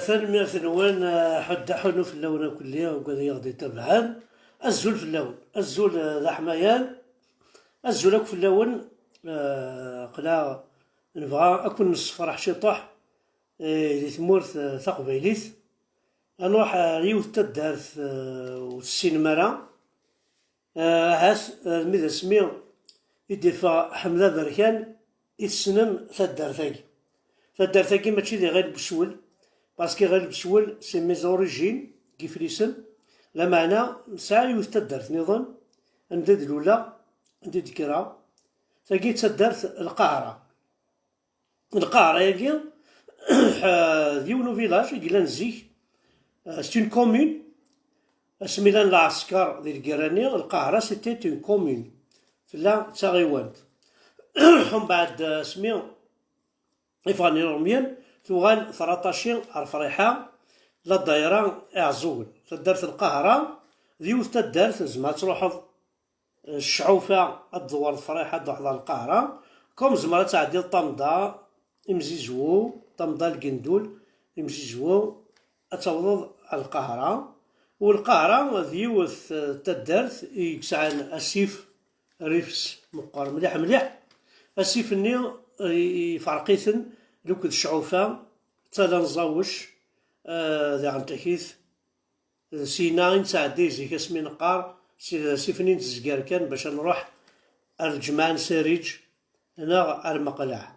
ثانميرث نوان حد حنو في اللون كلية وقد يغدي تبعا الزول في اللون الزول ذا حمايان الزول في اللون قلا نبغى أكون نصفرح شطح دي ثمورث تقبيليت نروح ريوث تدارث والسينمارا هاس ميدا سمير يدير فيها حملة بركان يتسنم تدارثاكي تدارثاكي ماشي دي غير بسول باسكو غير بسول سي ميز اوريجين كيف الاسم لا معنى نسعى يوث تدارث نظام ندد الأولى ندد كرا تاكي تدارث القاهرة ياكي ديونو فيلاج يقلان زيك سي اون كومون سميلان العسكر ديال الكراني القاهرة سيتي اون كومون فلا تاغيوانت ومن بعد سميو يفغاني روميان ثوغال 13 الفريحة لا دايرة اعزول تدارت القاهرة ديوث تدارت زعما تروحو الشعوفة الدوار الفريحة دوحضا القاهرة كوم زعما تعدي طمدة امزيزو طمدة القندول امزيزو اتوضض القاهرة والقاهرة ديوث تدارت يكسعن السيف ريفس مقار مليح السيف الني يفرقيثن لوك الشعوفة تالا نزاوش ذي عن تكيث سينا نتعدي زيك اسمي نقار سيفنين تزكار كان باش نروح الجمان سريج هنا المقلع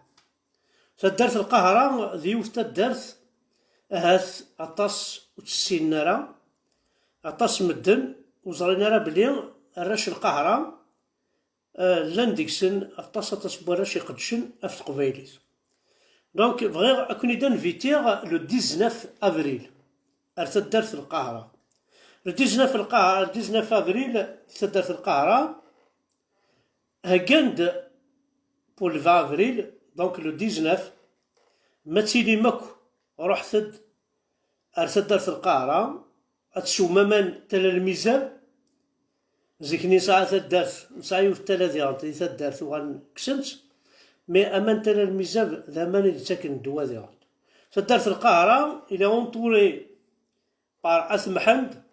تدارت القاهرة ديوث تدارت هاث أطاس وتسينارا أطاس مدن وزرينا راه بلي الراش القاهرة لان ديكسن أطاس بوراش يقدشن في تقبايليت دونك بغيغ أكون إذا نفيتيغ لو 19 أفريل تدارت القاهرة لو 19 أفريل تدارت القاهرة هكاند بول 20 أفريل دونك لو 19 ما تيلي ماكو رحت تدارت القاهرة أتشومامان تالا الميزان زيكني ساعة تدارت نسعى يوث تالا ديالتي تدارت وغنكسنت مي امان تالا الميزان ذامان اللي تاكن الدوا ديال تدارت القاهرة إلى اونطوري بار أث محمد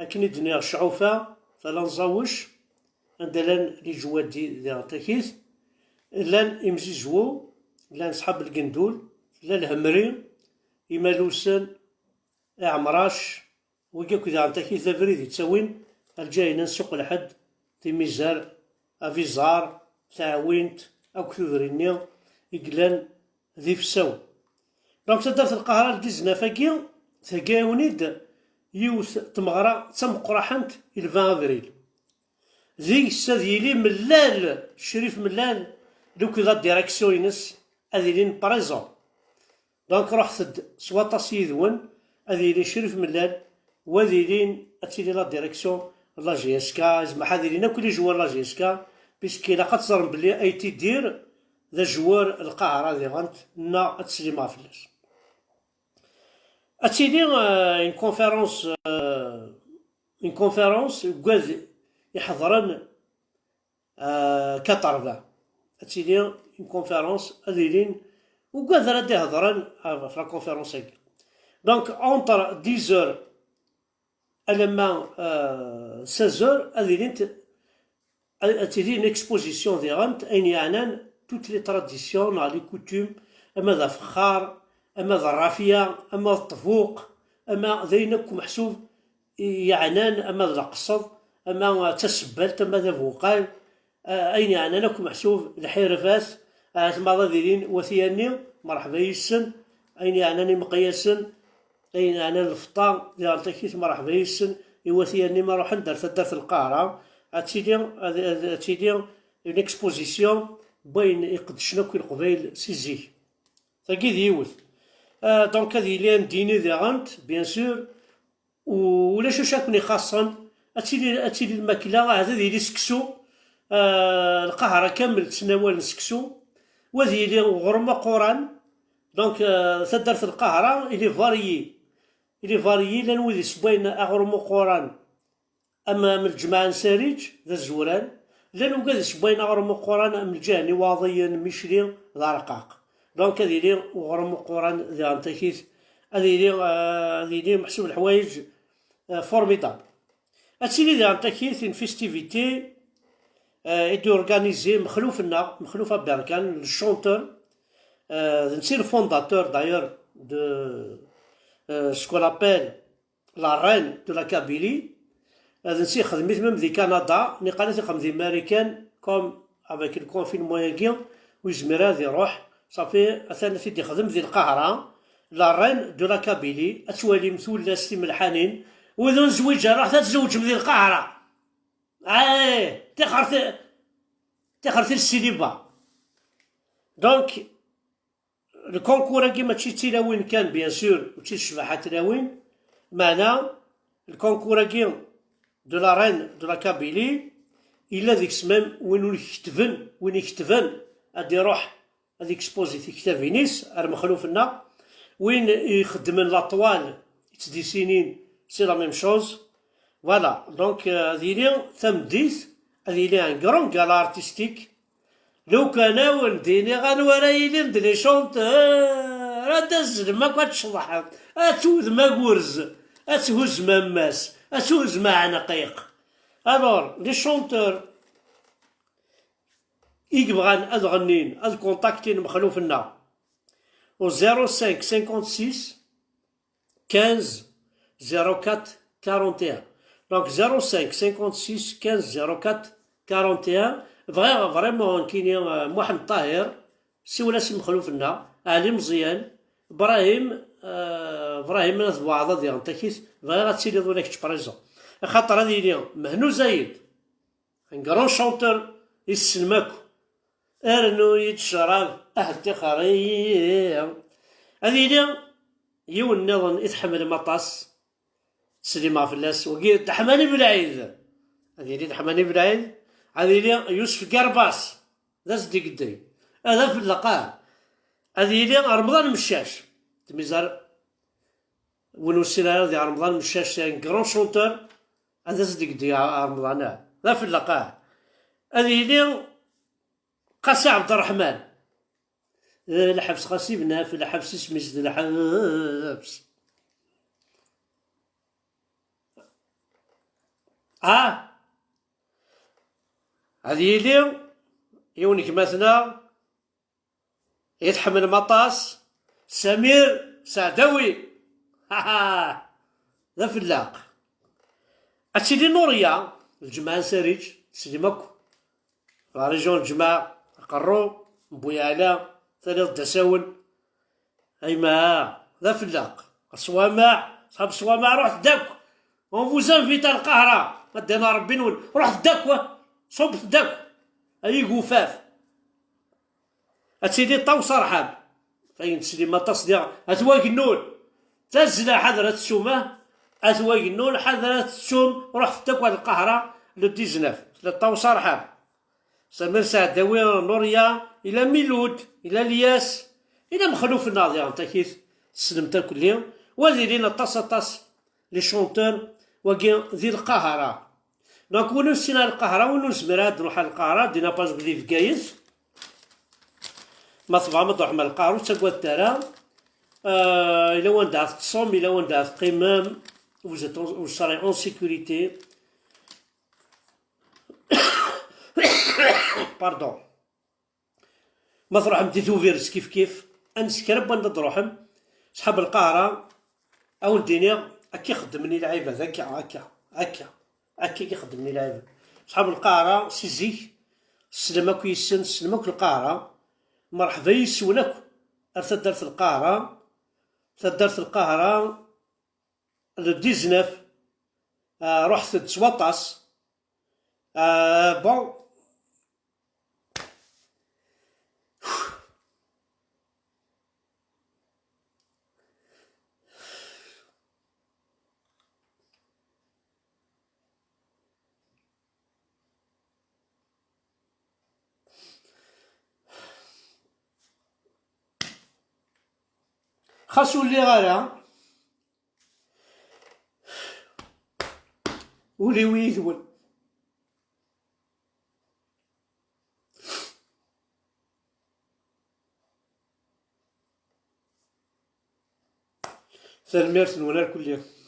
أكني دنيا الشعوفة تالا نزاوش عندلان لي جواد ديال تاكيث لان إمزيزوو لان صحاب القندول لان الهمري إمالوسن عمراش وكاك ديال تاكيث افريد يتساوين الجاينا نسوق لحد تيميزار افيزار تعاوينت أو كثوريني يقلان ذي فساو دونك تدارت القاهرة الديزنا فاكي ثقاونيد يوث تمغرا تمقرحنت 20 أفريل ذي الساديلي ملال الشريف ملال لو كذا ديريكسيون ينس أذيلين بريزون دونك رحت سواطاس يذون أذيلي شريف ملال وذيلين أتيلي لا ديريكسيون لا جي اس كا زعما حاذيلين كل جوار لا جي اس كا بيسكي لا قتصر بلي اي تيدير ذا جوار القاهرة ذي غانت نا تسليما فلاس اتيدي اون كونفيرونس كواذ يحضرن كطربة اتيدي اون كونفيرونس اذيلين وكواذ راه يهضرن في لا كونفيرونس هاكي دونك اونتر 10 ألما 16 اذيلين تيدي une exposition ديالت أين يعنان toutes les traditions les coutumes أما ذا فخار أما ذا الرافية أما الطفوق أما ذينك محسوب يعنان أما ذا قصد أما تسبلت أما ذا فوقال أين يعنانك محسوب الحرفات ثم ذا ذيلين وثياني مرحبا يسن أين يعناني مقياسن أين يعنان الفطار ديال تكيس مرحبا يسن يوثياني ما روح ندار تدارت القاهرة أتيدي اون اكسبوزيسيون بين يقدشنا كل قبيل سيزي ثاكي ديوث دونك هذه لي نديني ديغانت بيان سور ولا شو شاكوني خاصا أتيدي الماكلة هذا ديالي سكسو القاهرة كامل تسناوال نسكسو وذي لي غرمة قران دونك تدارت القاهرة إلي فاريي إلي فاريي لان ويدي سبوين أغرمو قران أما من الجماعة نساريج ذا الزوران لان وقاد سبوين أغرمو قران أم الجاني واضيا مشري ذا رقاق دونك هذي لي وغرمو قران ذا انتكيث هذي لي محسوب الحوايج فورميدابل. هادشي ذا انتكيث ان فيستيفيتي ايدي اورغانيزي مخلوفة بركان الشونتور c'est le fondateur d'ailleurs de ce qu'on appelle la reine de la Kabylie. نسي خدمت même du Canada ني قالت خدم دي امريكان كوم avec le confinement ياكي ويزمر هذا يروح صافي اثنا تيدي خدم ذي القاهرة لا رين دو لا كابيلي اتوالي مثول ستي ملحانين وذو زويجها راح تتزوج من ذي القاهرة تخرت السيليبا دونك الكونكور كي ماشي تيلاوين كان بيان سور وشي الشباحة تلاوين معنا الكونكور كي دو لا رين دو لا كابيلي إلا ديك السمام وين يكتفن غادي يروح هادي اكسبوزي في كتاب فينيس مخلوفنا وين يخدم لاطوال يتديسينين سي لا ميم شوز فوالا دونك هادي لي تمديت هادي لي ان كرون كال ارتستيك لو كان ولديني غنوريلي ندير شونتور داز ما كتشطح اتوذ ما كورز اتهز ماماس اتهز مع نقيق الور لي شونتور يبغان اد غنين اد كونتاكتين مخلوفنا au 05 56 15 04 41 donc 05 56 15 04 41 فريمون كاين محمد طاهر سي ولا سي مخلوفنا علي مزيان ابراهيم ابراهيم ناس بوعضه ديال تاكيس فغير غاتسيلي دونك تبريزون خاطر هادي لي مهنو زايد ان كرون شونتور يسلمك ارنو يتشرب احتقارية هادي لي يون نظن يتحمل مطاس تسليما فلاس وكي تحماني بالعيد هادي لي تحماني بالعيد هادي لي يوسف قرباس داز ديك الدي هذا في اللقاء هادي لي رمضان مشاش تميزار ونوسينا ديال رمضان مشاش سي ان كرون شونتور هذا ديك الدي رمضان هذا في اللقاء هادي لي قاسي عبد الرحمن الحبس قاسي بناف الحبس سميت الحبس هذه لي يونك مثلا يتحمل مطاس سمير سعدوي ذا فلاق أتسيدي نوريا الجماعة ساريج سيدي مكو لا ريجون الجماعة قرو بويا علا ثلاث دساون أيما ذا فلاق الصوامع صحاب الصوامع روح داك اون فوزان فيتا القاهرة مدينا ربي نون روح داك صوب داك أي قفاف أتسيدي طوس رحاب فين تسيدي ما تصديق أتواق النون تزلا حضرة السومة أتواق النون حضرة السوم روح داك القاهرة لو 19 طوس رحاب سمير سعداوي نوريا إلى ميلود إلى الياس إلى مخلوف الناظر نتا كيف سلمتا كليا وهذي لينا طاس لي شونتور وكي ذي القاهرة دونك ونو سينا القاهرة ونو زمرات نروح القاهرة دينا باج بلي في كايز ما طبعا ما تروح مع القاهرة وتساقوا الترا إلا وان دعت تصوم إلا وان دعت قمام vous serez en sécurité باردون ما تروح مديتو فيرس كيف انسكرب وانا تروحم صحاب القاهرة او الدنيا هكا يخدمني لعيبة هكا يخدمني لعيبة صحاب القاهرة سيزيك السلامك ويسن السلامك القاهرة مرحبا يسونك ارث دارت القاهرة لو 19 رحت تسواطاس بون خاصو اللي غالا ولي ويدول. سالميرت نونا الكلية.